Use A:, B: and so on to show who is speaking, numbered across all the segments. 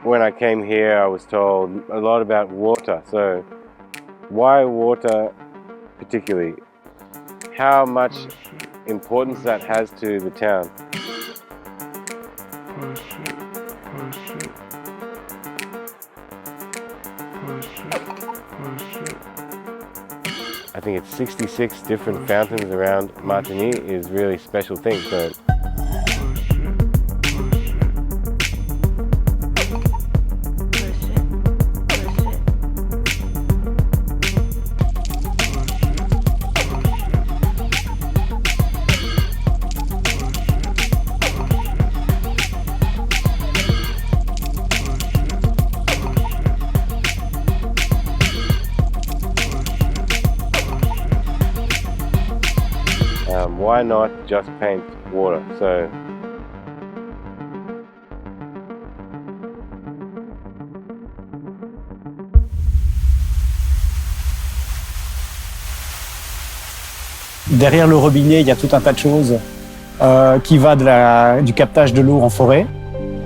A: When I came here, I was told a lot about water. So, why water particularly? How much importance that has to the town? I think it's 66 different fountains around Martigny is really a special thing. So. Why not just paint water? So,
B: derrière le robinet, il y a tout un tas de choses qui va du captage de l'eau en forêt.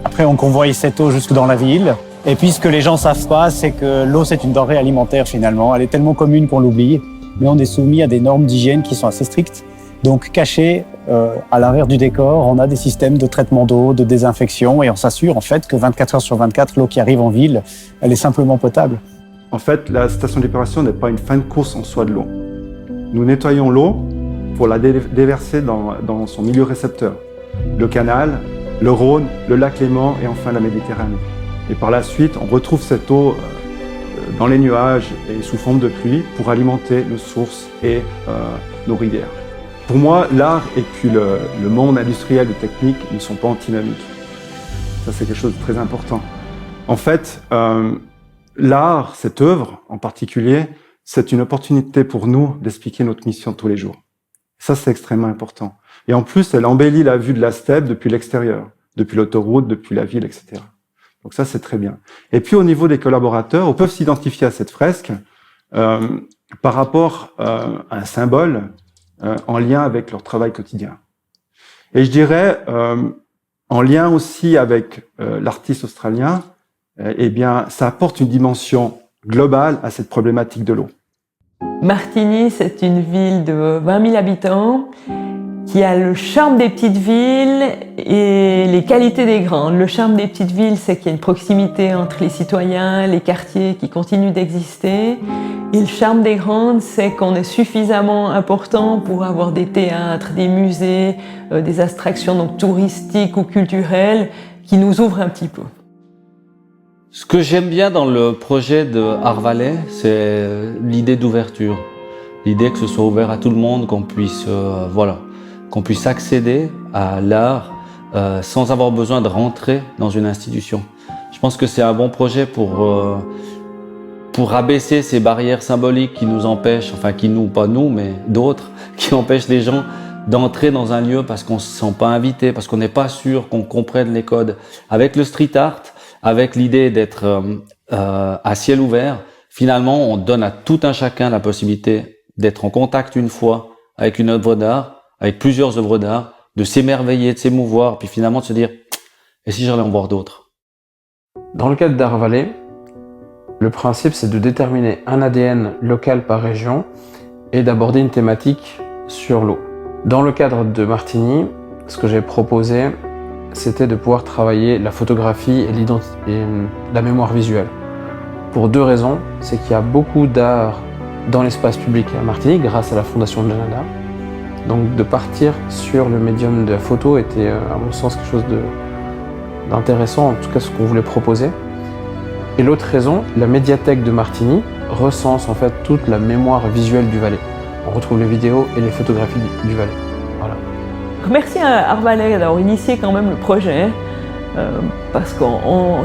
B: Après, on convoie cette eau jusque dans la ville. Et puis, ce que les gens savent pas, c'est que l'eau, c'est une denrée alimentaire finalement. Elle est tellement commune qu'on l'oublie. Mais on est soumis à des normes d'hygiène qui sont assez strictes. Donc, cachés à l'arrière du décor, on a des systèmes de traitement d'eau, de désinfection, et on s'assure en fait que 24 heures sur 24, l'eau qui arrive en ville, elle est simplement potable.
C: En fait, la station d'épuration n'est pas une fin de course en soi de l'eau. Nous nettoyons l'eau pour la déverser dans son milieu récepteur. Le canal, le Rhône, le lac Léman et enfin la Méditerranée. Et par la suite, on retrouve cette eau dans les nuages et sous forme de pluie pour alimenter nos sources et nos rivières. Pour moi, l'art et puis le monde industriel et technique ne sont pas antinomiques. Ça, c'est quelque chose de très important. En fait, l'art, cette œuvre en particulier, c'est une opportunité pour nous d'expliquer notre mission tous les jours. Ça, c'est extrêmement important. Et en plus, elle embellit la vue de la steppe depuis l'extérieur, depuis l'autoroute, depuis la ville, etc. Donc ça, c'est très bien. Et puis, au niveau des collaborateurs, on peut s'identifier à cette fresque par rapport à un symbole en lien avec leur travail quotidien. Et je dirais, en lien aussi avec l'artiste australien, eh bien, ça apporte une dimension globale à cette problématique de l'eau.
D: Martigny, c'est une ville de 20 000 habitants qui a le charme des petites villes et les qualités des grandes. Le charme des petites villes, c'est qu'il y a une proximité entre les citoyens, les quartiers qui continuent d'exister. Et le charme des grandes, c'est qu'on est suffisamment important pour avoir des théâtres, des musées, des attractions donc touristiques ou culturelles qui nous ouvrent un petit peu.
E: Ce que j'aime bien dans le projet de Art Valley, c'est l'idée d'ouverture. L'idée que ce soit ouvert à tout le monde, qu'on puisse, qu'on puisse accéder à l'art sans avoir besoin de rentrer dans une institution. Je pense que c'est un bon projet pour abaisser ces barrières symboliques qui nous empêchent, enfin qui nous, pas nous, mais d'autres, qui empêchent les gens d'entrer dans un lieu parce qu'on ne se sent pas invité, parce qu'on n'est pas sûr qu'on comprenne les codes. Avec le street art, avec l'idée d'être à ciel ouvert, finalement, on donne à tout un chacun la possibilité d'être en contact une fois avec une œuvre d'art, avec plusieurs œuvres d'art, de s'émerveiller, de s'émouvoir, puis finalement de se dire « et si j'allais en voir d'autres ?»
F: Dans le cadre d'Art Valley, le principe c'est de déterminer un ADN local par région et d'aborder une thématique sur l'eau. Dans le cadre de Martigny, ce que j'ai proposé, c'était de pouvoir travailler la photographie et la mémoire visuelle. Pour deux raisons, c'est qu'il y a beaucoup d'art dans l'espace public à Martigny grâce à la fondation de l'ANADA. Donc de partir sur le médium de la photo était à mon sens quelque chose d'intéressant, en tout cas ce qu'on voulait proposer. Et l'autre raison, la médiathèque de Martigny recense en fait toute la mémoire visuelle du Valais. On retrouve les vidéos et les photographies du Valais. Voilà.
D: Merci à Art Valley d'avoir initié quand même le projet, parce que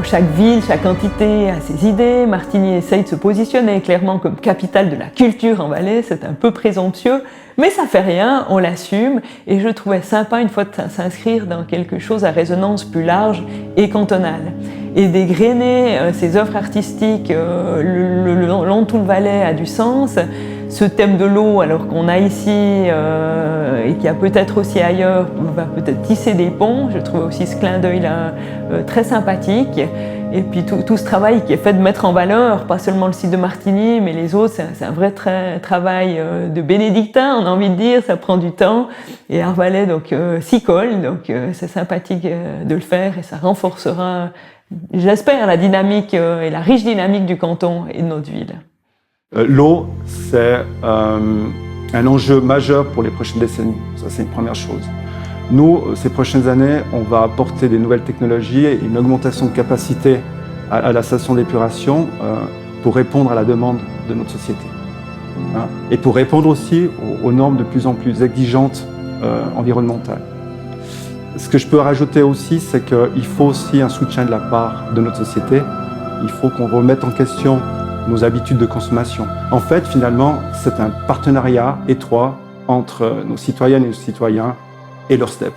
D: chaque ville, chaque entité a ses idées. Martigny essaye de se positionner clairement comme capitale de la culture en Valais, c'est un peu présomptueux, mais ça fait rien, on l'assume, et je trouvais sympa une fois de s'inscrire dans quelque chose à résonance plus large et cantonale. Et dégrainer ces œuvres artistiques le long de tout le Valais a du sens, ce thème de l'eau, alors qu'on a ici et qu'il y a peut-être aussi ailleurs, on va peut-être tisser des ponts. Je trouve aussi ce clin d'œil-là très sympathique. Et puis tout ce travail qui est fait de mettre en valeur, pas seulement le site de Martigny, mais les autres, c'est un vrai travail de bénédictin, on a envie de dire, ça prend du temps. Et Arvalais s'y colle, donc c'est sympathique de le faire et ça renforcera, j'espère, la dynamique et la riche dynamique du canton et de notre ville.
C: L'eau, c'est un enjeu majeur pour les prochaines décennies. Ça, c'est une première chose. Nous, ces prochaines années, on va apporter des nouvelles technologies et une augmentation de capacité à la station d'épuration pour répondre à la demande de notre société. Et pour répondre aussi aux normes de plus en plus exigeantes environnementales. Ce que je peux rajouter aussi, c'est qu'il faut aussi un soutien de la part de notre société. Il faut qu'on remette en question nos habitudes de consommation. En fait, finalement, c'est un partenariat étroit entre nos citoyennes et nos citoyens et leur STEP.